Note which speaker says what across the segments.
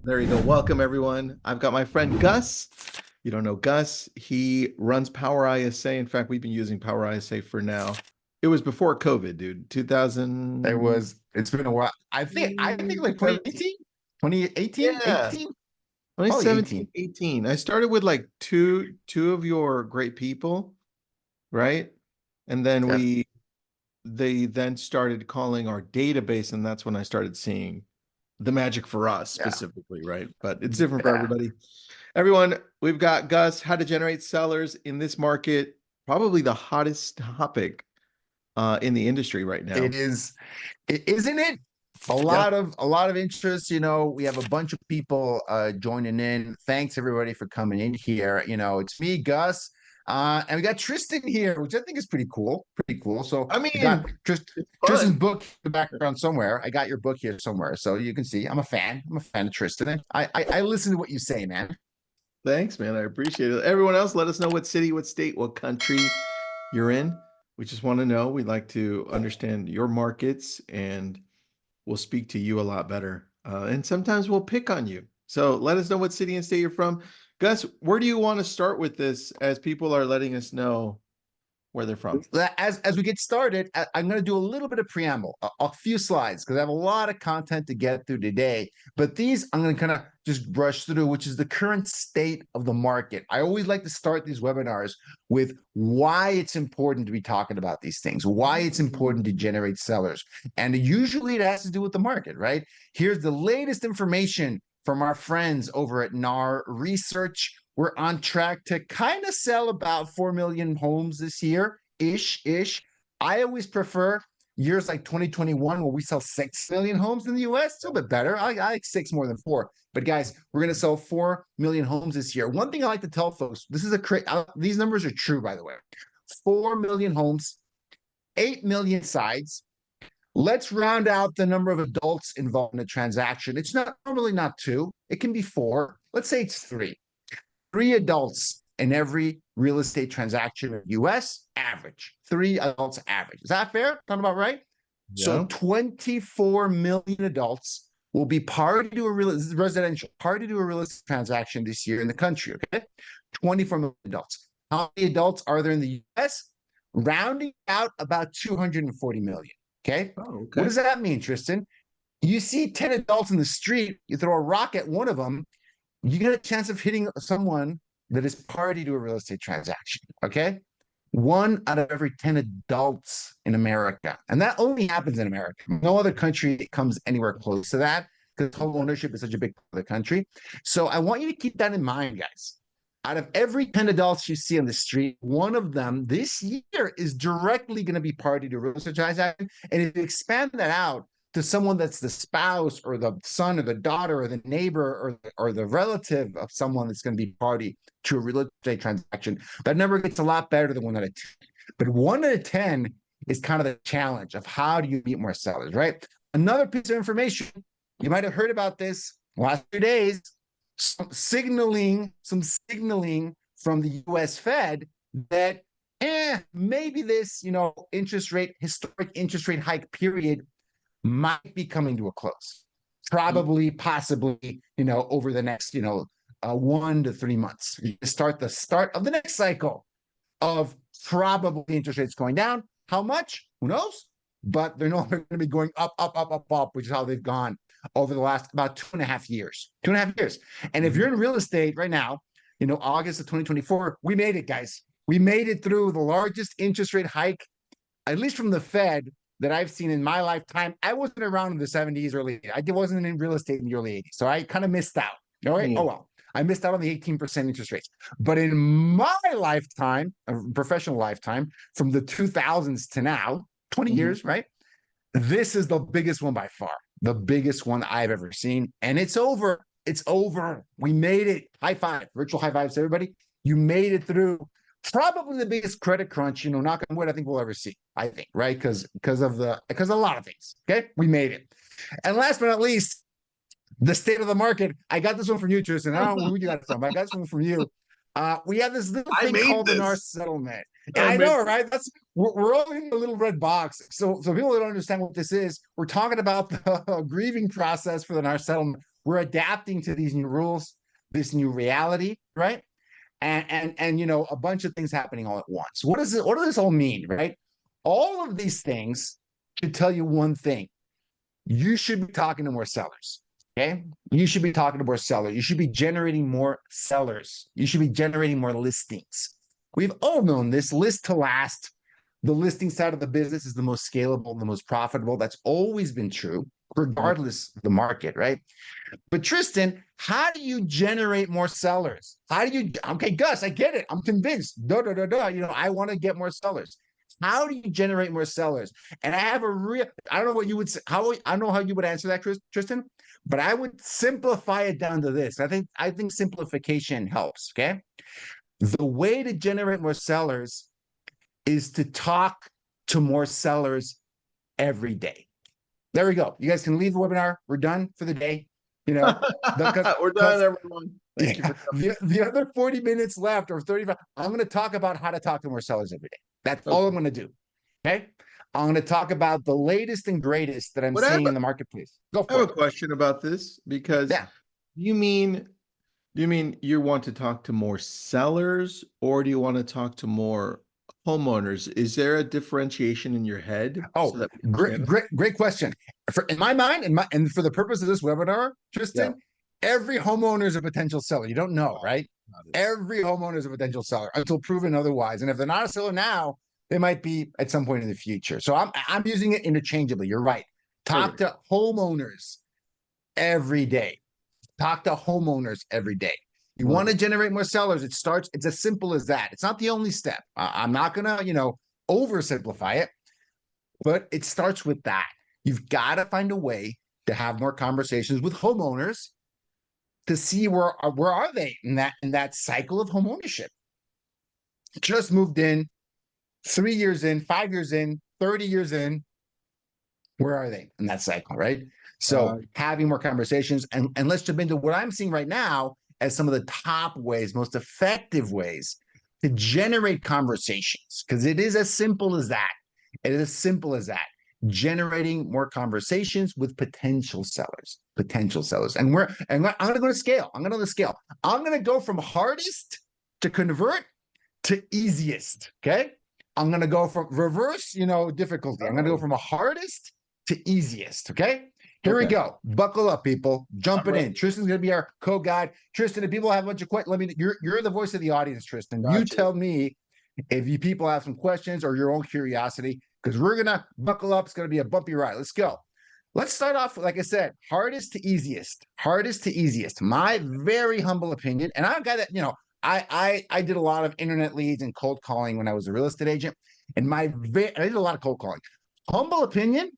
Speaker 1: There you go. Welcome, everyone. I've got my friend Gus. You don't know Gus. He runs Power ISA. In fact, we've been using Power ISA for now. It was before COVID, dude. 2017.
Speaker 2: It's been a while. I think like 2018, 2018,
Speaker 1: Yeah.
Speaker 2: 18, probably
Speaker 1: 2017,
Speaker 2: 18.
Speaker 1: 18. I started with like two of your great people, right? And then
Speaker 2: Yeah.
Speaker 1: they then started calling our database, and that's when I started seeing the magic for us
Speaker 2: Yeah.
Speaker 1: specifically, right? But it's different for
Speaker 2: Yeah.
Speaker 1: everybody. Everyone, we've got Gus, how to generate sellers in this market, probably the hottest topic in the industry right now.
Speaker 2: It is, isn't it? A
Speaker 1: Yeah.
Speaker 2: lot of a lot of interest. We have a bunch of people joining in. Thanks everybody for coming in here. It's me, Gus, and we got Tristan here, which I think is pretty cool. Pretty cool. So
Speaker 1: I
Speaker 2: I got
Speaker 1: mean, it's
Speaker 2: Tristan's
Speaker 1: fun.
Speaker 2: book in the background somewhere. I got your book here somewhere, so you can see I'm a fan. I'm a fan of Tristan. I listen to what you say, man.
Speaker 1: Thanks, man. I appreciate it. Everyone else, let us know what city, what state, what country you're in. We just want to know. We'd like to understand your markets and we'll speak to you a lot better. And sometimes we'll pick on you. So let us know what city and state you're from. Gus, where do you want to start with this as people are letting us know where they're from?
Speaker 2: As we get started, I'm going to do a little bit of preamble, a few slides, because I have a lot of content to get through today. But these I'm going to kind of just brush through, which is the current state of the market. I always like to start these webinars with why it's important to be talking about these things, why it's important to generate sellers. And usually it has to do with the market, right? Here's the latest information from our friends over at NAR Research. We're on track to kind of sell about 4 million homes this year, ish. I always prefer years like 2021 where we sell 6 million homes in the US. It's a little bit better. I like 6 more than 4. But guys, we're going to sell 4 million homes this year. One thing I like to tell folks, these numbers are true, by the way. 4 million homes, 8 million sides. Let's round out the number of adults involved in a transaction. It's normally not 2. It can be 4. Let's say it's 3. 3 adults in every real estate transaction in the US, average. 3 adults average. Is that fair? Talking about right? So
Speaker 1: Yeah.
Speaker 2: 24 million adults will be party to a residential party to a real estate transaction this year in the country. Okay, 24 million adults. How many adults are there in the US? Rounding out about 240 million. Okay,
Speaker 1: Oh,
Speaker 2: what
Speaker 1: okay.
Speaker 2: does that mean, Tristan? You see 10 adults in the street, you throw a rock at one of them, you get a chance of hitting someone that is party to a real estate transaction. Okay. 1 out of every 10 adults in America. And that only happens in America. No other country comes anywhere close to that because home ownership is such a big part of the country. So I want you to keep that in mind, guys. Out of every 10 adults you see on the street, one of them this year is directly going to be party to a real estate transaction. And if you expand that out to someone that's the spouse or the son or the daughter or the neighbor or the relative of someone that's going to be party to a real estate transaction, that number gets a lot better than 1 out of 10. But 1 out of 10 is kind of the challenge of how do you meet more sellers, right? Another piece of information, you might have heard about this last 2 days, some signaling from the US Fed that maybe this, historic interest rate hike period might be coming to a close, probably, possibly, over the next, 1 to 3 months. You start of the next cycle of probably interest rates going down. How much? Who knows? But they're not going to be going up, which is how they've gone over the last about 2.5 years. 2.5 years. And if you're in real estate right now, August of 2024, we made it, guys. We made it through the largest interest rate hike, at least from the Fed, that I've seen in my lifetime. I wasn't around in the 70s, early 80s. I wasn't in real estate in the early 80s. So I kind of missed out. All right. Oh, well, I missed out on the 18% interest rates. But in my lifetime, a professional lifetime, from the 2000s to now, 20 years, right? This is the biggest one by far, the biggest one I've ever seen. And it's over. It's over. We made it. High five, virtual high fives, everybody. You made it through probably the biggest credit crunch, knock on wood, I think we'll ever see. I think, right? Because of a lot of things. Okay, we made it. And last but not least, the state of the market. I got this one from you, Tristan. I don't know who you got it from. I got this one from you. We have this little
Speaker 1: I
Speaker 2: thing
Speaker 1: made
Speaker 2: called the NAR
Speaker 1: this.
Speaker 2: settlement.
Speaker 1: I
Speaker 2: I
Speaker 1: made
Speaker 2: know, right? We're all in a little red box. So people don't understand what this is. We're talking about the grieving process for the NAR settlement. we're adapting to these new rules, this new reality, right? And you know, a bunch of things happening all at once. What does this all mean, right? All of these things should tell you one thing. You should be talking to more sellers. Okay. You should be talking to more sellers. You should be generating more sellers. You should be generating more listings. We've all known this: list to last. The listing side of the business is the most scalable, the most profitable. That's always been true, regardless of the market, right? But Tristan, how do you generate more sellers? How do you, okay, Gus, I get it. I'm convinced. You know, I want to get more sellers. How do you generate more sellers? And I have a real, I don't know what you would say, I don't know how you would answer that, Tristan, but I would simplify it down to this. I think simplification helps, okay? The way to generate more sellers is to talk to more sellers every day. There we go. You guys can leave the webinar. We're done for the day. You know,
Speaker 1: we're done, everyone. Thank you for
Speaker 2: the other 40 minutes left, or 35, I'm going to talk about how to talk to more sellers every day. That's all I'm going to do. Okay. I'm going to talk about the latest and greatest that I'm seeing in the marketplace. Go for it.
Speaker 1: I have a question about this, because do you mean you want to talk to more sellers, or do you want to talk to more homeowners? Is there a differentiation in your head?
Speaker 2: Oh, great question. In my mind, and for the purpose of this webinar, Tristan, every homeowner is a potential seller. You don't know, right? Every homeowner is a potential seller until proven otherwise. And if they're not a seller now, they might be at some point in the future. So I'm using it interchangeably. You're right. Talk to homeowners every day. Talk to homeowners every day. You want to generate more sellers. It's as simple as that. It's not the only step. I'm not going to, you know, oversimplify it, but it starts with that. You've got to find a way to have more conversations with homeowners to see where are they in that cycle of homeownership. Just moved in, 3 years in, 5 years in, 30 years in. Where are they in that cycle, right? So having more conversations, and let's jump into what I'm seeing right now as some of the top ways, most effective ways to generate conversations, because it is as simple as that. It is as simple as that. Generating more conversations with potential sellers. And I'm going to go to scale. I'm going to go from hardest to convert to easiest. Okay. I'm going to go from reverse, you know, difficulty. I'm going to go from a hardest to easiest. Okay. Here we go. Buckle up, people. Jumping in. Tristan's going to be our co-guide. Tristan, if people have a bunch of questions, you're the voice of the audience, Tristan. You tell me if you people have some questions or your own curiosity, because we're going to buckle up. It's going to be a bumpy ride. Let's go. Let's start off, like I said, hardest to easiest. Hardest to easiest. My very humble opinion, and I'm a guy that, you know, I did a lot of internet leads and cold calling when I was a real estate agent, and I did a lot of cold calling. Humble opinion,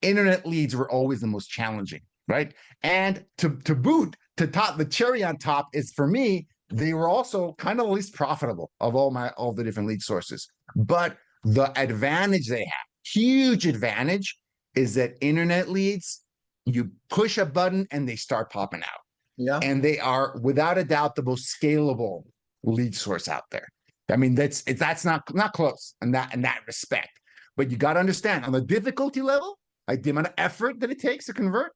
Speaker 2: internet leads were always the most challenging, right? And to boot, to top the cherry on top is, for me, they were also kind of the least profitable of all the different lead sources. But the advantage they have, huge advantage, is that internet leads, you push a button and they start popping out. Yeah. And they are without a doubt the most scalable lead source out there. I mean, that's not close in that respect. But you got to understand, on the difficulty level, like the amount of effort that it takes to convert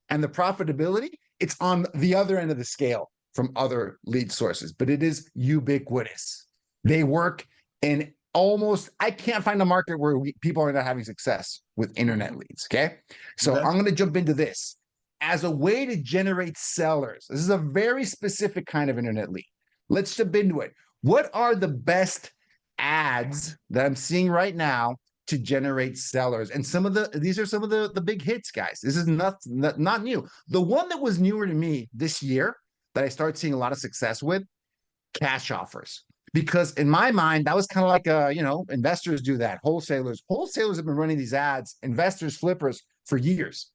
Speaker 2: and the profitability, it's on the other end of the scale from other lead sources, but it is ubiquitous. They work in almost, I can't find a market where people are not having success with internet leads, okay? So I'm going to jump into this. As a way to generate sellers, this is a very specific kind of internet lead. Let's jump into it. What are the best ads that I'm seeing right now to generate sellers? And these are some of the big hits, guys. This is not new. The one that was newer to me this year that I started seeing a lot of success with, cash offers. Because in my mind, that was kind of like, investors do that. Wholesalers have been running these ads, investors, flippers for years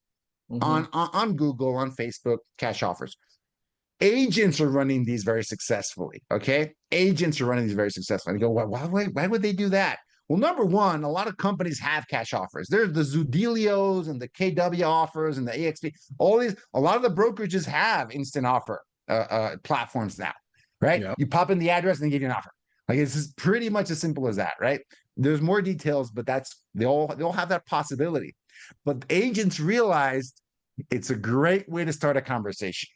Speaker 2: on Google, on Facebook, cash offers. Agents are running these very successfully, okay? Agents are running these very successfully. And you go, well, why would they do that? Well, number one, a lot of companies have cash offers. There's the Zudelios and the KW offers and the AXP. A lot of the brokerages have instant offer platforms now, right? Yep. You pop in the address and they give you an offer. Like, it's just pretty much as simple as that, right? There's more details, but they all have that possibility. But agents realized It's a great way to start a conversation.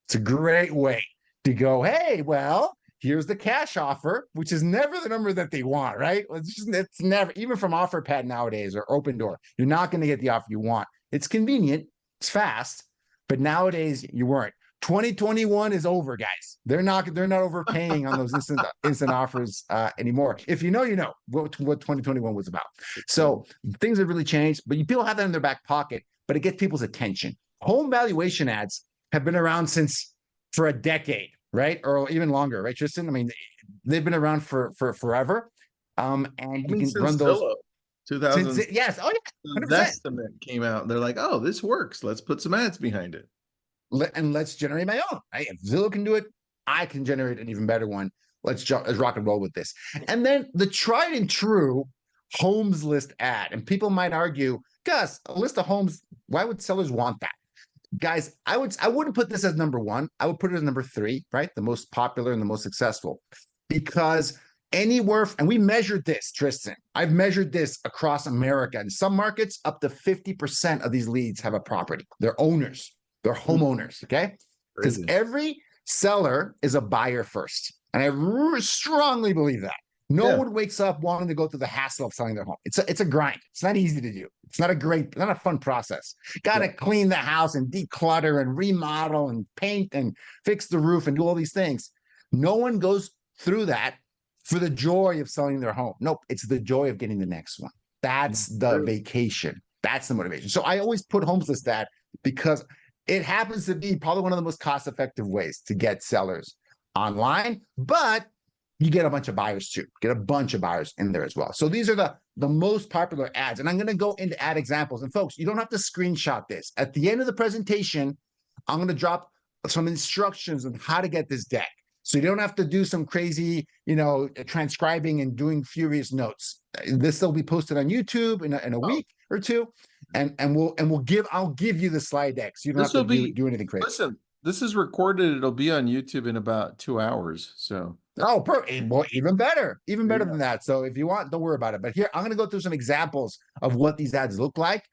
Speaker 2: It's a great way to go, hey, well, here's the cash offer, which is never the number that they want, right? It's never, even from OfferPad nowadays or Open Door, you're not going to get the offer you want. It's convenient, it's fast, but nowadays you weren't. 2021 is over, guys. They're not overpaying on those instant offers anymore. If you know, you know what 2021 was about. So things have really changed, but people have that in their back pocket, but it gets people's attention. Home valuation ads have been around for a decade, right? Or even longer, right, Tristan? I mean, they've been around for forever. And you can run those.
Speaker 1: Zillow, 2000.
Speaker 2: Yes. Oh, yeah. 100%.
Speaker 1: Estimate came out. They're like, oh, this works. Let's put some ads behind it.
Speaker 2: And let's generate my own. Right? If Zillow can do it, I can generate an even better one. Let's rock and roll with this. And then the tried and true homes list ad. And people might argue, Gus, a list of homes, why would sellers want that? Guys, I wouldn't put this as number one. I would put it as number three, right? The most popular and the most successful. Because anywhere, and we measured this, Tristan. I've measured this across America. In some markets, up to 50% of these leads have a property. They're owners. They're homeowners, okay? Because every seller is a buyer first. And I strongly believe that. No one wakes up wanting to go through the hassle of selling their home. It's a grind. It's not easy to do. It's not a fun process. Got to clean the house and declutter and remodel and paint and fix the roof and do all these things. No one goes through that for the joy of selling their home. Nope, it's the joy of getting the next one. That's the vacation. That's the motivation. So I always put homes list ad because it happens to be probably one of the most cost-effective ways to get sellers online, but you get a bunch of buyers too. Get a bunch of buyers in there as well. So these are the most popular ads. And I'm going to go into ad examples. And folks, you don't have to screenshot this. At the end of the presentation, I'm going to drop some instructions on how to get this deck. So you don't have to do some crazy, transcribing and doing furious notes. This will be posted on YouTube in a week or two. And I'll give you the slide deck. So you don't have to do anything crazy.
Speaker 1: Listen, this is recorded. It'll be on YouTube in about 2 hours. So
Speaker 2: perfect. Well, even better than that. So if you want, don't worry about it. But here, I'm going to go through some examples of what these ads look like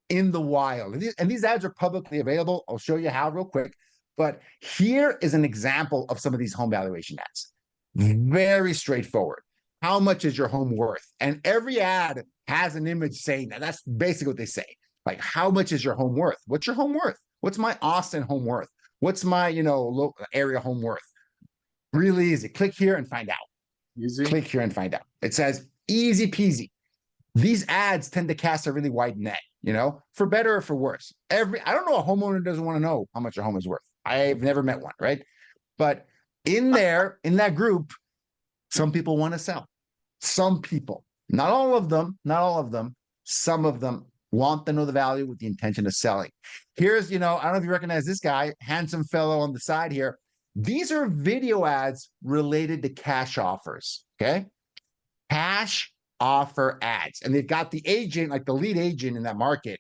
Speaker 2: in the wild. And these ads are publicly available. I'll show you how real quick. But here is an example of some of these home valuation ads. Very straightforward. How much is your home worth? And every ad has an image saying that. That's basically what they say. Like, how much is your home worth? What's your home worth? What's my Austin home worth? What's my, local area home worth? Really easy. Click here and find out.
Speaker 1: Easy.
Speaker 2: Click here and find out. It says easy peasy. These ads tend to cast a really wide net, for better or for worse. I don't know a homeowner doesn't want to know how much a home is worth. I've never met one, right? But in that group, some people want to sell. Some people, not all of them, some of them want to know the value with the intention of selling. Here's, I don't know if you recognize this guy, handsome fellow on the side here. These are video ads related to cash offers, okay? Cash offer ads. And they've got the agent, like the lead agent in that market,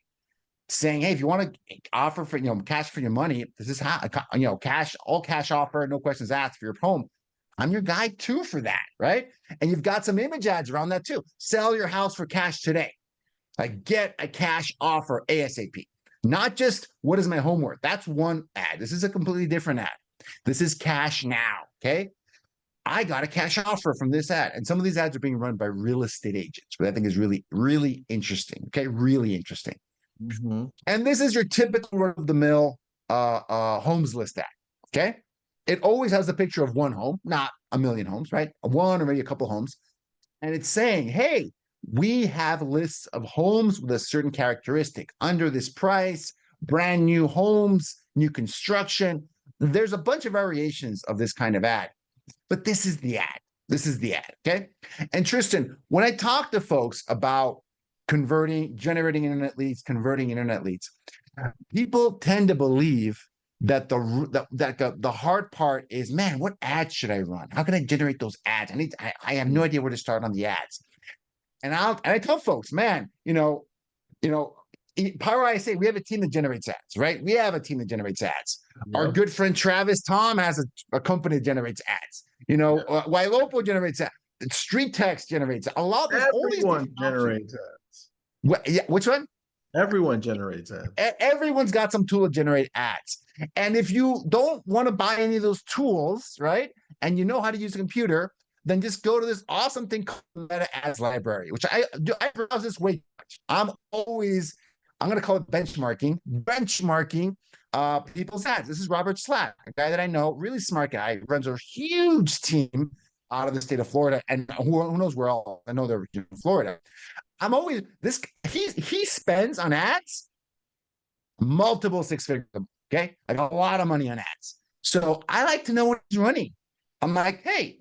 Speaker 2: saying, hey, if you want to offer for, cash for your money, this is how, all cash offer, no questions asked for your home. I'm your guy too for that, right? And you've got some image ads around that too. Sell your house for cash today. Like, get a cash offer ASAP. Not just what is my home worth. That's one ad. This is a completely different ad. This is cash now, okay? I got a cash offer from this ad. And some of these ads are being run by real estate agents, which I think is really, really interesting, okay? Really interesting. Mm-hmm. And this is your typical run-of-the-mill homes list ad, okay? It always has a picture of one home, not a million homes, right? One or maybe a couple homes. And it's saying, hey, we have lists of homes with a certain characteristic under this price, brand new homes, new construction. There's a bunch of variations of this kind of ad, but this is the ad. This is the ad, okay? And Tristan, when I talk to folks about generating internet leads, converting internet leads, people tend to believe that the hard part is, man, what ads should I run? How can I generate those ads? I have no idea where to start on the ads. And I tell folks, man, Power ISA, we have a team that generates ads, right? We have a team that generates ads. Yep. Our good friend Travis Tom has a company that generates ads. Wailopo generates ads. Street Text generates a lot.
Speaker 1: Everyone generates ads.
Speaker 2: Which one?
Speaker 1: Everyone generates ads.
Speaker 2: Everyone's got some tool to generate ads. And if you don't want to buy any of those tools, right, and you know how to use a computer, then just go to this awesome thing called Meta Ads Library, which I browse this way too much. I'm going to call it benchmarking people's ads. This is Robert Slack, a guy that I know, really smart guy, runs a huge team out of the state of Florida, and who knows where all. I know they're in Florida. I'm always this. He spends on ads multiple six figures. Okay, I got a lot of money on ads, so I like to know what he's running. I'm like, hey,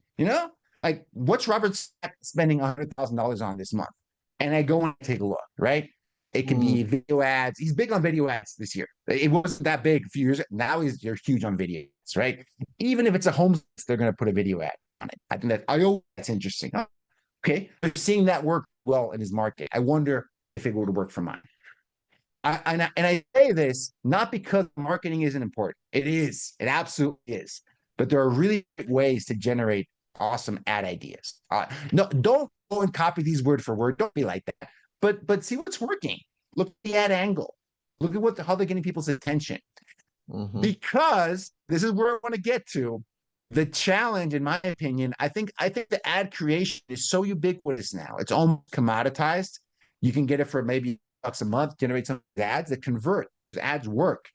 Speaker 2: like what's Robert spending $100,000 on this month? And I go and take a look. Right, it can be video ads. He's big on video ads this year. It wasn't that big a few years ago. Now they're huge on video ads. Right, even if it's a home, they're going to put a video ad on it. I think that's interesting. Okay, they're seeing that work well in his market. I wonder if it would work for mine. I say this not because marketing isn't important. It is. It absolutely is. But there are really ways to generate awesome ad ideas. No, don't go and copy these word for word. Don't be like that. But see what's working. Look at the ad angle. Look at how they're getting people's attention. Because this is where I want to get to. The challenge, in my opinion, I think the ad creation is so ubiquitous now. It's almost commoditized. You can get it for maybe $1 a month, generate some ads that convert. Ads work.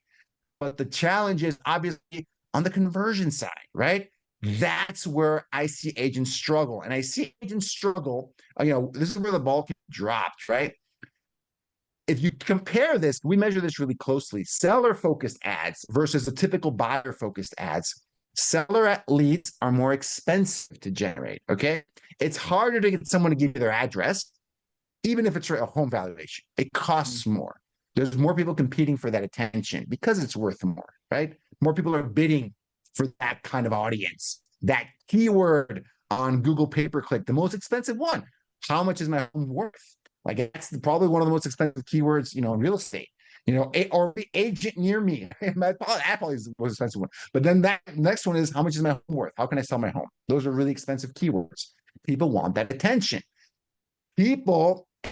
Speaker 2: But the challenge is obviously on the conversion side, right? That's where I see agents struggle. And I see agents struggle, this is where the ball can drop, right? If you compare this, we measure this really closely, seller-focused ads versus the typical buyer-focused ads. Seller leads are more expensive to generate, okay? It's harder to get someone to give you their address, even if it's a home valuation. It costs more. There's more people competing for that attention because it's worth more, right? More people are bidding for that kind of audience. That keyword on Google pay-per-click, the most expensive one. How much is my home worth? Like that's probably one of the most expensive keywords, in real estate. Or the agent near me. That probably is the most expensive one. But then that next one is how much is my home worth? How can I sell my home? Those are really expensive keywords. People want that attention.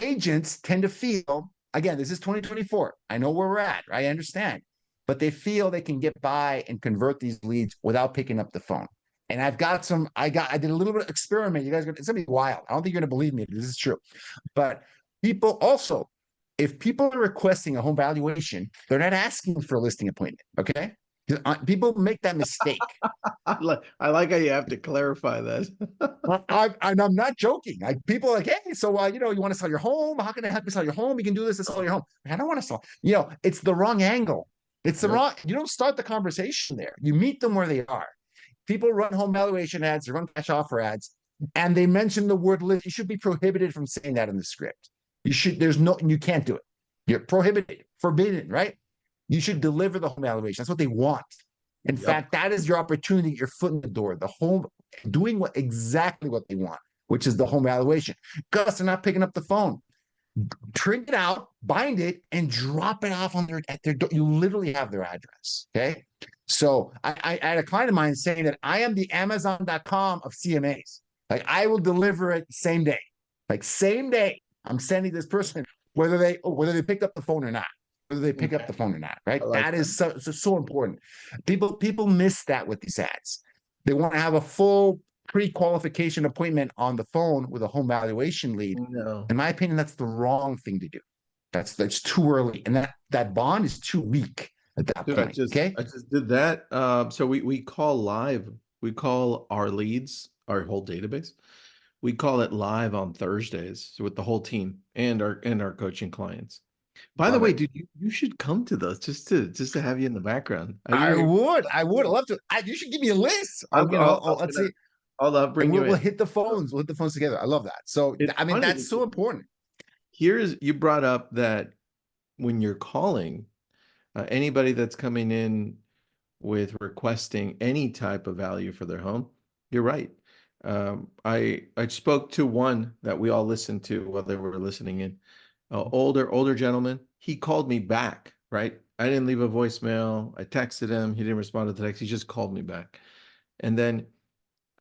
Speaker 2: Agents tend to feel, again, this is 2024. I know where we're at. I understand. But they feel they can get by and convert these leads without picking up the phone. And I did a little bit of experiment. You guys, it's gonna be wild. I don't think you're gonna believe me. This is true. But people also, if people are requesting a home valuation, they're not asking for a listing appointment. Okay. People make that mistake.
Speaker 1: I like how you have to clarify that.
Speaker 2: I'm not joking. People are like, hey, so you want to sell your home? How can I help you sell your home? You can do this to sell your home. I don't want to sell. It's the wrong angle. It's the wrong. You don't start the conversation there. You meet them where they are. People run home valuation ads, they run cash offer ads, and they mention the word list. You should be prohibited from saying that in the script. You can't do it. You're prohibited, forbidden, right? You should deliver the home valuation. That's what they want. In fact, that is your opportunity, your foot in the door, the home, doing exactly what they want, which is the home valuation. Gus, they're not picking up the phone. Print it out, bind it, and drop it off at their door. You literally have their address. Okay. So I had a client of mine saying that I am the Amazon.com of CMAs. Like I will deliver it same day. Like same day, I'm sending this person whether they picked up the phone or not. Whether they pick up the phone or not, right? That is so important. People miss that with these ads. They want to have a full pre-qualification appointment on the phone with a home valuation lead.
Speaker 1: No.
Speaker 2: In my opinion, that's the wrong thing to do. That's too early, and that bond is too weak at that point. I
Speaker 1: just did that. So we call live. We call our leads, our whole database. We call it live on Thursdays with the whole team and our coaching clients. By the way, dude, you should come to those just to have you in the background.
Speaker 2: I would love to. You should give me a list. Let's see.
Speaker 1: I'll bring you in.
Speaker 2: We'll hit the phones. We'll hit the phones together. I love that. So that's so important.
Speaker 1: You brought up that when you're calling anybody that's coming in with requesting any type of value for their home, you're right. I spoke to one that we all listened to while they were listening in. Older gentleman. He called me back, right? I didn't leave a voicemail. I texted him. He didn't respond to the text. He just called me back. And then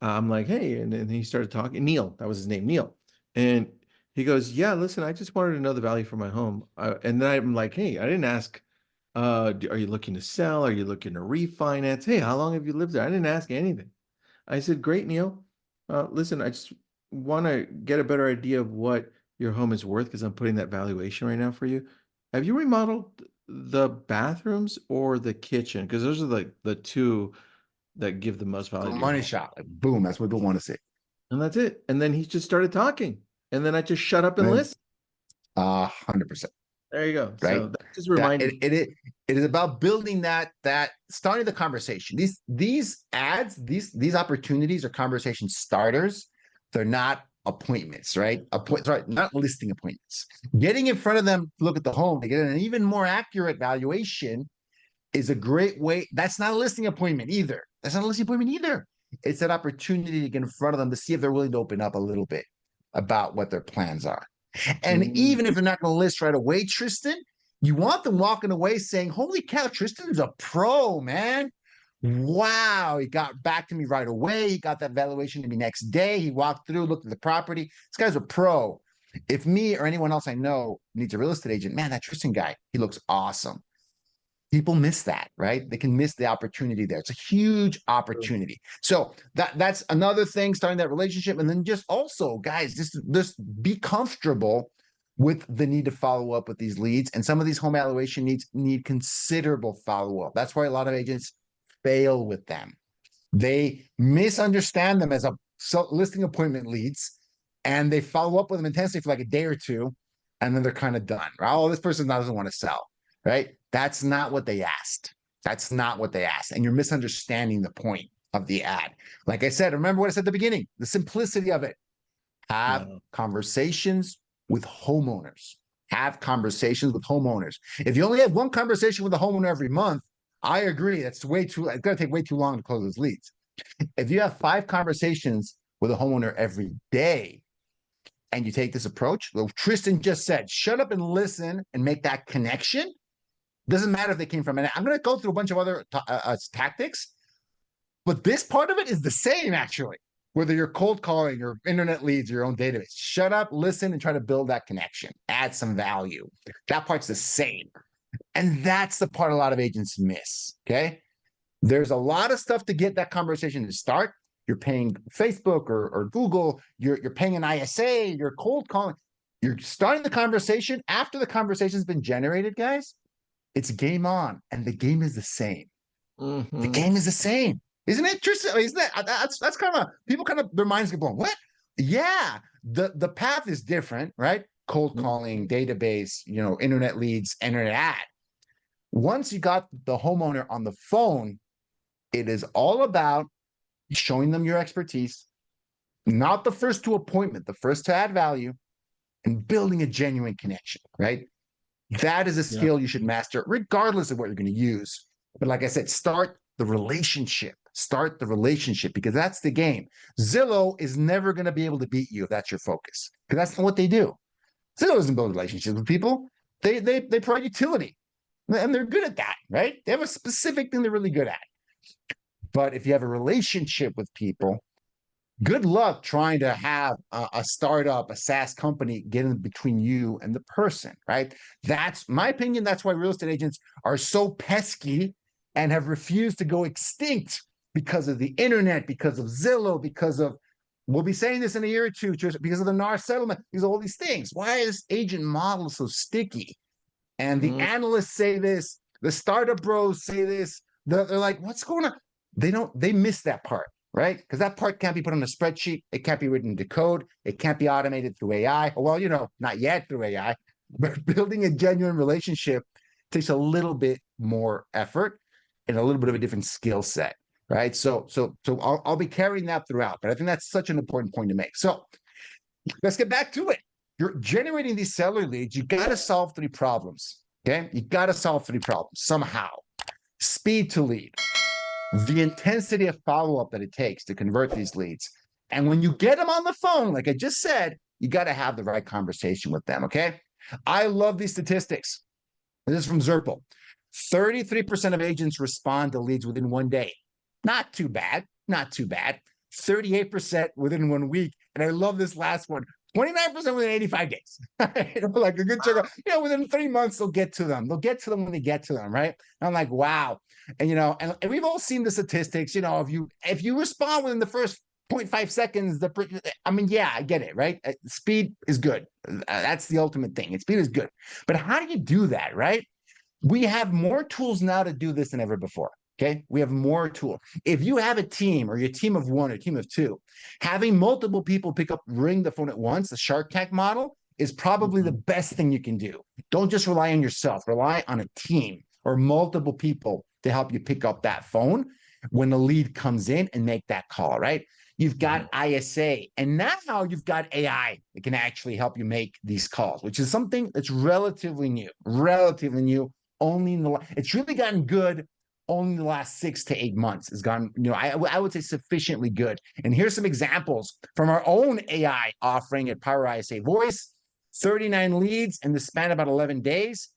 Speaker 1: I'm like, hey, and then he started talking. Neil, that was his name, Neil. And He goes, yeah, listen, I just wanted to know the value for my home. And then I'm like, hey, I didn't ask, are you looking to sell? Are you looking to refinance? Hey, how long have you lived there? I didn't ask anything. I said, great, Neil. Listen, I just want to get a better idea of what your home is worth because I'm putting that valuation right now for you. Have you remodeled the bathrooms or the kitchen? Because those are the two that give the most value to your
Speaker 2: Money
Speaker 1: home.
Speaker 2: shot. Like, boom. That's what people want to see.
Speaker 1: And that's it. And then he just started talking. And then I just shut up and
Speaker 2: And
Speaker 1: listened.
Speaker 2: 100%.
Speaker 1: There you go.
Speaker 2: Right.
Speaker 1: So that just
Speaker 2: That
Speaker 1: reminded me.
Speaker 2: it is about building that starting the conversation. These ads, these opportunities are conversation starters. They're not appointments, right? Sorry, not listing appointments. Getting in front of them to look at the home to get an even more accurate valuation is a great way. That's not a listing appointment either. That's not a listing appointment either. It's an opportunity to get in front of them to see if they're willing to open up a little bit about what their plans are. And
Speaker 1: Mm,
Speaker 2: even if they're not going to list right away, Tristan, you want them walking away saying, holy cow, Tristan's a pro, man. Wow. He got back to me right away. He got that valuation to me next day. He walked through, looked at the property. This guy's a pro. If me or anyone else I know needs a real estate agent, man, that Tristan guy, he looks awesome. People miss that, right? They can miss the opportunity there. It's a huge opportunity. So that's another thing, starting that relationship. And then just also, guys, just be comfortable with the need to follow up with these leads. And some of these home evaluation needs need considerable follow-up. That's why a lot of agents fail with them. They misunderstand them as a listing appointment leads, and they follow up with them intensely for like a day or two, and then they're kind of done. Right? Oh, this person doesn't want to sell. Right? That's not what they asked. That's not what they asked. And you're misunderstanding the point of the ad. Like I said, remember what I said at the beginning, the simplicity of it. Have
Speaker 1: yeah.
Speaker 2: conversations with homeowners. Have conversations with homeowners. If you only have one conversation with a homeowner every month, I agree. That's way too, it's going to take way too long to close those leads. If you have 5 conversations with a homeowner every day, and you take this approach, well, Tristan just said, shut up and listen and make that connection. Doesn't matter if they came from, and I'm going to go through a bunch of other tactics, but this part of it is the same, actually, whether you're cold calling or internet leads or your own database. Shut up, listen, and try to build that connection, add some value. That part's the same. And that's the part a lot of agents miss, okay? There's a lot of stuff to get that conversation to start. You're paying Facebook or Google, you're paying an ISA, you're cold calling. You're starting the conversation. After the conversation's been generated, guys, it's game on, and the game is the same. The game is the same, isn't it, Tristan? Isn't that that's kind of people kind of their minds get blown. What? Yeah, the path is different, right? Cold calling, database, internet leads, internet ad. Once you got the homeowner on the phone, it is all about showing them your expertise, not the first to appointment, the first to add value, and building a genuine connection, right? That is a
Speaker 1: Yeah.
Speaker 2: skill you should master, regardless of what you're going to use. But like I said, start the relationship. Start the relationship, because that's the game. Zillow is never going to be able to beat you if that's your focus, because that's not what they do. Zillow doesn't build relationships with people. They provide utility, and they're good at that, right? They have a specific thing they're really good at. But if you have a relationship with people, good luck trying to have a startup, a SaaS company get in between you and the person, right? That's my opinion. That's why real estate agents are so pesky and have refused to go extinct, because of the internet, because of Zillow, because of, we'll be saying this in a year or two, because of the NAR settlement, because of all these things. Why is agent model so sticky? And the analysts say this, the startup bros say this. They're like, what's going on? They miss that part, right? Because that part can't be put on a spreadsheet. It can't be written into code. It can't be automated through AI. Well, not yet through AI, but building a genuine relationship takes a little bit more effort and a little bit of a different skill set, right? So I'll be carrying that throughout, but I think that's such an important point to make. So let's get back to it. You're generating these seller leads. You got to solve 3 problems, okay? You got to solve 3 problems somehow. Speed to lead, the intensity of follow-up that it takes to convert these leads. And when you get them on the phone, like I just said, you got to have the right conversation with them, okay? I love these statistics. This is from Zerpel. 33% of agents respond to leads within 1 day. Not too bad, not too bad. 38% within 1 week. And I love this last one. 29% within 85 days. Like a good chunk, within 3 months, they'll get to them. They'll get to them when they get to them, right? And I'm like, wow. And, and we've all seen the statistics, if you respond within the first 0.5 seconds, yeah, I get it, right? Speed is good. That's the ultimate thing. Speed is good. But how do you do that, right? We have more tools now to do this than ever before. Okay. We have more tools. If you have a team or your team of one or team of two, having multiple people ring the phone at once, the Shark Tank model is probably the best thing you can do. Don't just rely on yourself, rely on a team or multiple people to help you pick up that phone when the lead comes in and make that call, right? You've got ISA, and now you've got AI that can actually help you make these calls, which is something that's relatively new. It's really gotten good only the last 6 to 8 months. Has gotten, I would say sufficiently good. And here's some examples from our own AI offering at Power ISA Voice: 39 leads in the span of about 11 days,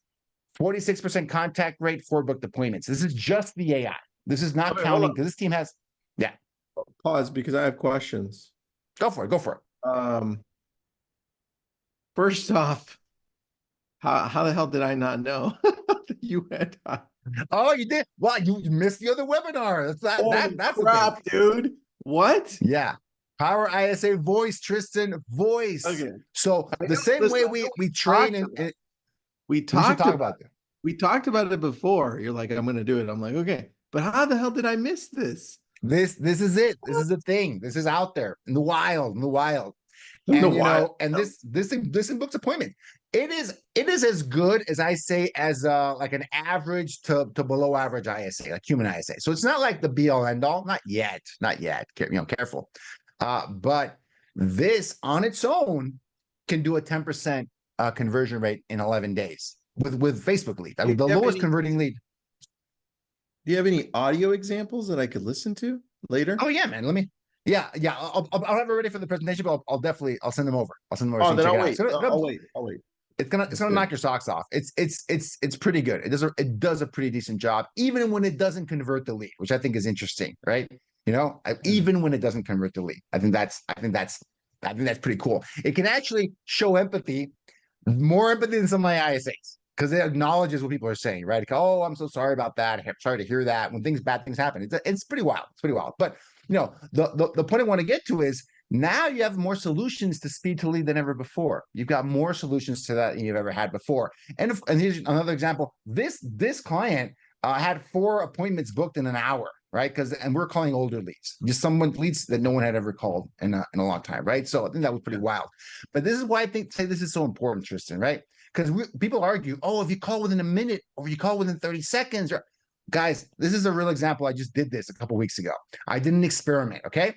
Speaker 2: 46% contact rate for booked appointments. This is just the AI. This is not counting, because this team has,
Speaker 1: Pause, because I have questions.
Speaker 2: Go for it.
Speaker 1: First off, how the hell did I not know you had?
Speaker 2: Oh, you did? Well, you missed the other webinar. That's
Speaker 1: crap, dude. What?
Speaker 2: Yeah. Power ISA Voice, Tristan, Voice.
Speaker 1: Okay.
Speaker 2: So the same way we train and
Speaker 1: we talked
Speaker 2: about it.
Speaker 1: We talked about it before. You're like, I'm going to do it. I'm like, okay, but how the hell did I miss this?
Speaker 2: This is it. This is the thing. This is out there in the wild, And this thing books appointment. It is as good as I say as like an average to below average ISA, like human ISA. So it's not like the be all end all. Not yet. Careful. But this on its own can do a 10% conversion rate in 11 days with Facebook lead. I mean, the lowest converting lead.
Speaker 1: Do you have any audio examples that I could listen to later?
Speaker 2: Oh yeah, man. I'll have it ready for the presentation, but I'll send them over. I'll wait. It's gonna knock your socks off. It's pretty good. It does a pretty decent job, even when it doesn't convert the lead, which I think is interesting, right? Even when it doesn't convert the lead, I think that's pretty cool. It can actually show empathy, more empathy than some of my ISAs. Because it acknowledges what people are saying, right? Like, oh, I'm so sorry about that. I'm sorry to hear that. When bad things happen, it's pretty wild. It's pretty wild. But the point I want to get to is now you have more solutions to speed to lead than ever before. You've got more solutions to that than you've ever had before. And here's another example. This client had 4 appointments booked in an hour, right? And we're calling older leads, just leads that no one had ever called in a long time, right? So I think that was pretty wild. But this is why I say this is so important, Tristan, right? Because people argue, oh, if you call within a minute or you call within 30 seconds, guys, this is a real example. I just did this a couple of weeks ago. I did an experiment, okay?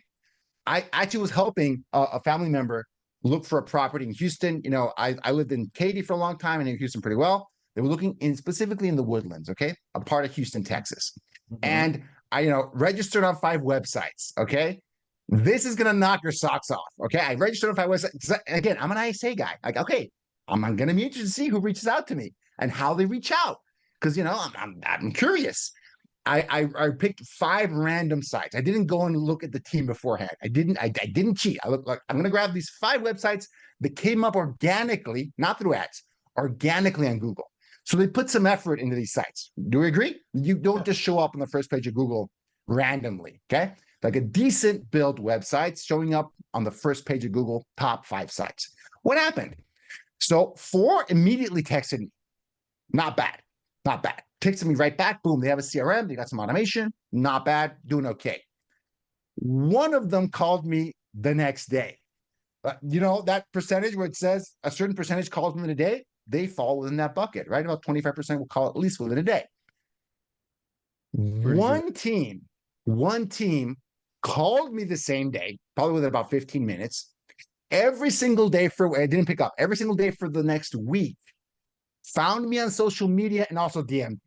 Speaker 2: I actually was helping a family member look for a property in Houston. I lived in Katy for a long time and in Houston pretty well. They were looking specifically in the Woodlands, okay? A part of Houston, Texas. And I, registered on 5 websites, okay? This is going to knock your socks off, okay? I registered on 5 websites. Again, I'm an ISA guy. Like, okay, I'm going to be interested to see who reaches out to me and how they reach out. Because, I'm curious. I picked 5 random sites. I didn't go and look at the team beforehand. I didn't cheat. I looked like, I'm going to grab these 5 websites that came up organically, not through ads, organically on Google. So they put some effort into these sites. Do we agree? You don't just show up on the first page of Google randomly, okay? Like a decent built website showing up on the first page of Google, top 5 sites. What happened? So 4 immediately texted me. Not bad. Texted me right back. Boom. They have a CRM. They got some automation. Not bad. Doing okay. One of them called me the next day. That percentage where it says a certain percentage calls within a day, they fall within that bucket, right? About 25% will call at least within a day. One team called me the same day, probably within about 15 minutes. Every single day I didn't pick up. Every single day for the next week. Found me on social media and also DM'd.